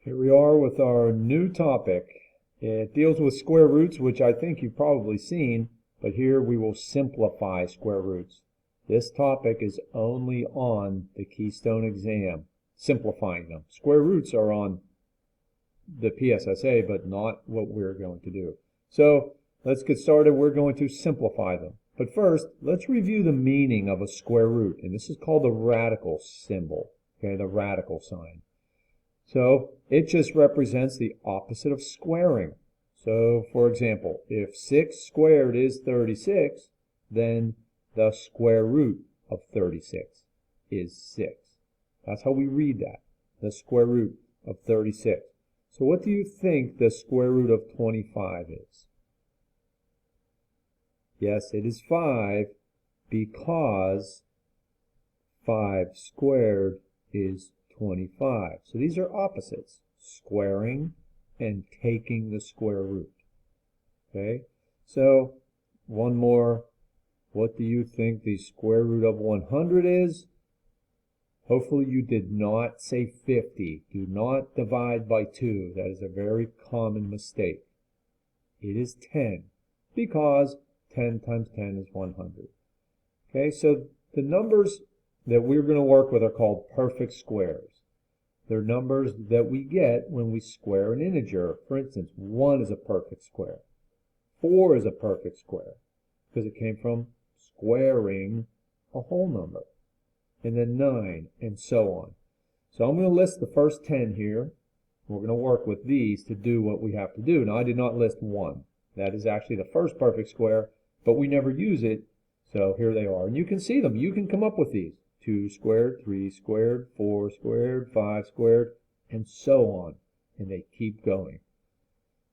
Here we are with our new topic. It deals with square roots, which I think you've probably seen, but here we will simplify square roots. This topic is only on the Keystone exam, simplifying them. Square roots are on the PSSA, but not what we're going to do. So let's get started. We're going to simplify them. But first, let's review the meaning of a square root, and this is called the radical symbol, okay, the radical sign. So it just represents the opposite of squaring. So for example, if 6 squared is 36, then the square root of 36 is 6. That's how we read that, the square root of 36. So what do you think the square root of 25 is? Yes, it is 5, because 5 squared is 25. So these are opposites, squaring and taking the square root. Okay, so one more. What do you think the square root of 100 is? Hopefully you did not say 50. Do not divide by 2. That is a very common mistake. It is 10, because 10 times 10 is 100. Okay, so the numbers that we're going to work with are called perfect squares. They're numbers that we get when we square an integer. For instance, 1 is a perfect square. 4 is a perfect square because it came from squaring a whole number. And then 9, and so on. So I'm going to list the first 10 here. We're going to work with these to do what we have to do. Now, I did not list 1. That is actually the first perfect square, but we never use it. So here they are. And you can see them. You can come up with these. 2 squared, 3 squared, 4 squared, 5 squared, and so on. And they keep going.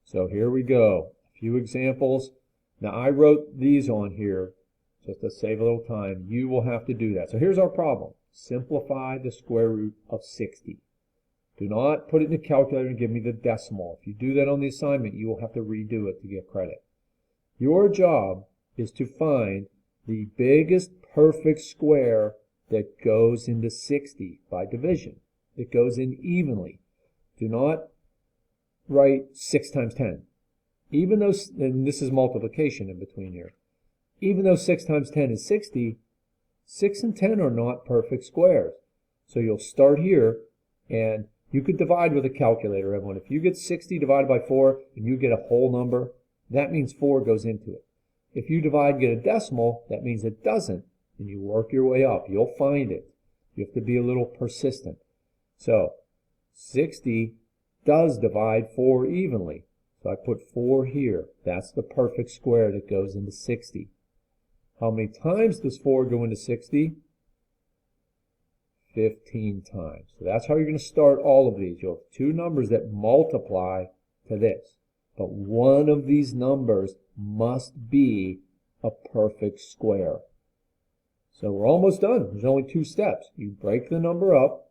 So here we go. A few examples. Now I wrote these on here just to save a little time. You will have to do that. So here's our problem. Simplify the square root of 60. Do not put it in the calculator and give me the decimal. If you do that on the assignment, you will have to redo it to get credit. Your job is to find the biggest perfect square that goes into 60 by division. It goes in evenly. Do not write 6 times 10. Even though, and this is multiplication in between here, even though 6 times 10 is 60, 6 and 10 are not perfect squares. So you'll start here, and you could divide with a calculator, everyone. If you get 60 divided by 4 and you get a whole number, that means 4 goes into it. If you divide and get a decimal, that means it doesn't. And you work your way up. You'll find it. You have to be a little persistent. So 60 does divide 4 evenly. So I put 4 here. That's the perfect square that goes into 60. How many times does 4 go into 60? 15 times. So that's how you're going to start all of these. You'll have 2 numbers that multiply to this. But one of these numbers must be a perfect square. So we're almost done. There's only 2 steps. You break the number up,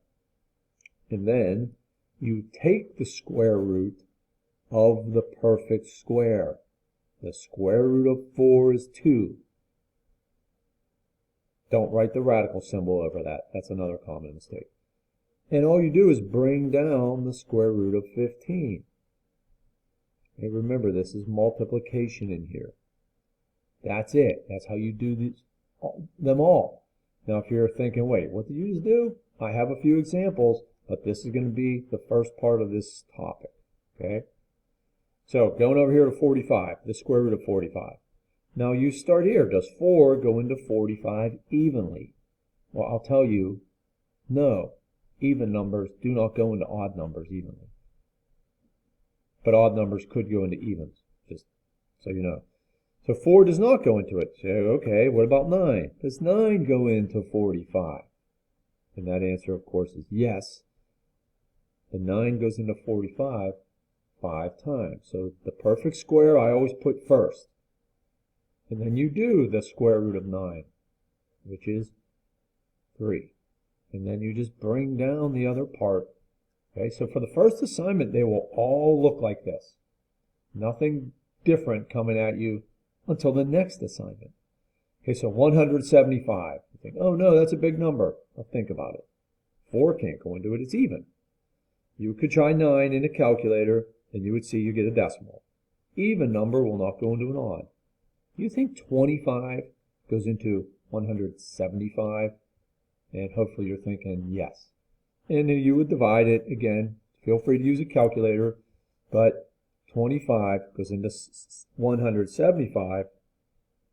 and then you take the square root of the perfect square. The square root of 4 is 2. Don't write the radical symbol over that. That's another common mistake. And all you do is bring down the square root of 15. And remember, this is multiplication in here. That's it. That's how you do these, them all. Now, if you're thinking, wait, what did you just do? I have a few examples, but this is going to be the first part of this topic. Okay? So, going over here to 45, the square root of 45. Now you start here. Does 4 go into 45 evenly? Well, I'll tell you, no. Even numbers do not go into odd numbers evenly. But odd numbers could go into evens, just so you know. So 4 does not go into it. So, okay, what about 9? Does 9 go into 45? And that answer, of course, is yes. The 9 goes into 45 5 times. So the perfect square I always put first. And then you do the square root of 9, which is 3. And then you just bring down the other part. Okay, so for the first assignment, they will all look like this. Nothing different coming at you until the next assignment. Okay, so 175. You think, oh no, that's a big number. I'll think about it. 4 can't go into it, it's even. You could try 9 in a calculator, and you would see you get a decimal. Even number will not go into an odd. Do you think 25 goes into 175? And hopefully you're thinking yes. And then you would divide it again. Feel free to use a calculator, but 25 goes into 175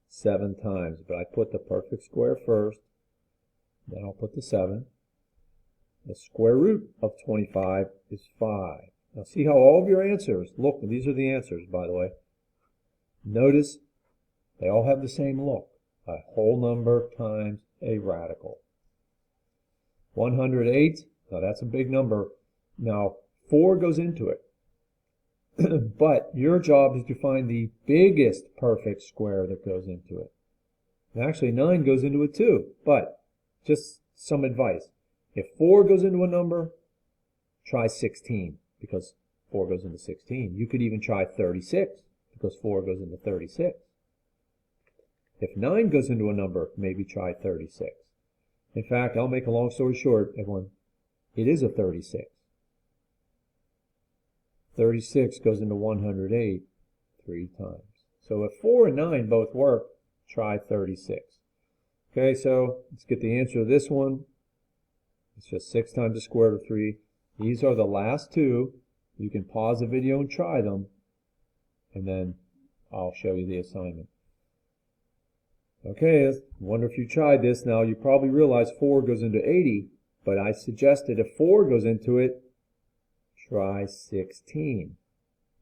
7 times. But I put the perfect square first, then I'll put the 7. The square root of 25 is 5. Now see how all of your answers, look, these are the answers, by the way. Notice they all have the same look. A whole number times a radical. 108, now that's a big number. Now 4 goes into it. But your job is to find the biggest perfect square that goes into it. And actually 9 goes into it too, but just some advice. If 4 goes into a number, try 16, because 4 goes into 16. You could even try 36, because 4 goes into 36. If 9 goes into a number, maybe try 36. In fact, I'll make a long story short, everyone. It is a 36. 36 goes into 108 3 times. So if 4 and 9 both work, try 36. Okay, so let's get the answer to this one. It's just 6 times the square root of 3. These are the last two. You can pause the video and try them, and then I'll show you the assignment. Okay, I wonder if you tried this. Now, you probably realize 4 goes into 80, but I suggested if 4 goes into it, try 16.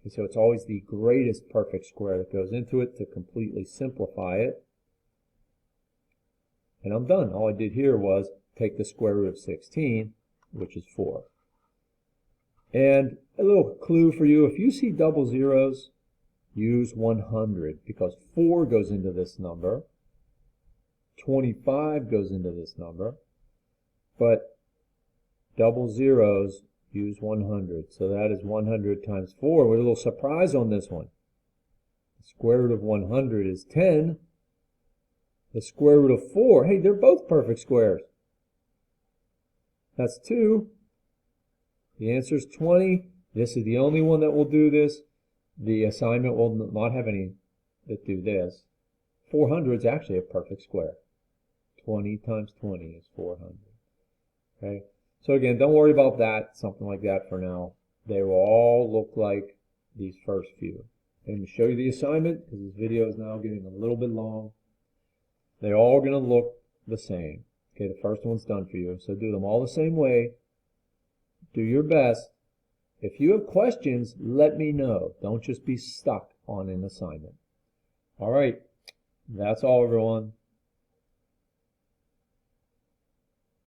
Okay, so it's always the greatest perfect square that goes into it to completely simplify it. And I'm done. All I did here was take the square root of 16, which is 4. And a little clue for you, if you see double zeros, use 100, because 4 goes into this number, 25 goes into this number, but double zeros use 100. So that is 100 times 4. With a little surprise on this one. The square root of 100 is 10. The square root of 4, hey, they're both perfect squares. That's 2. The answer is 20. This is the only one that will do this. The assignment will not have any that do this. 400 is actually a perfect square. 20 times 20 is 400. Okay. So again, don't worry about that, something like that for now. They will all look like these first few. I'm going to show you the assignment because this video is now getting a little bit long. They're all going to look the same. Okay, the first one's done for you. So do them all the same way. Do your best. If you have questions, let me know. Don't just be stuck on an assignment. All right, that's all, everyone.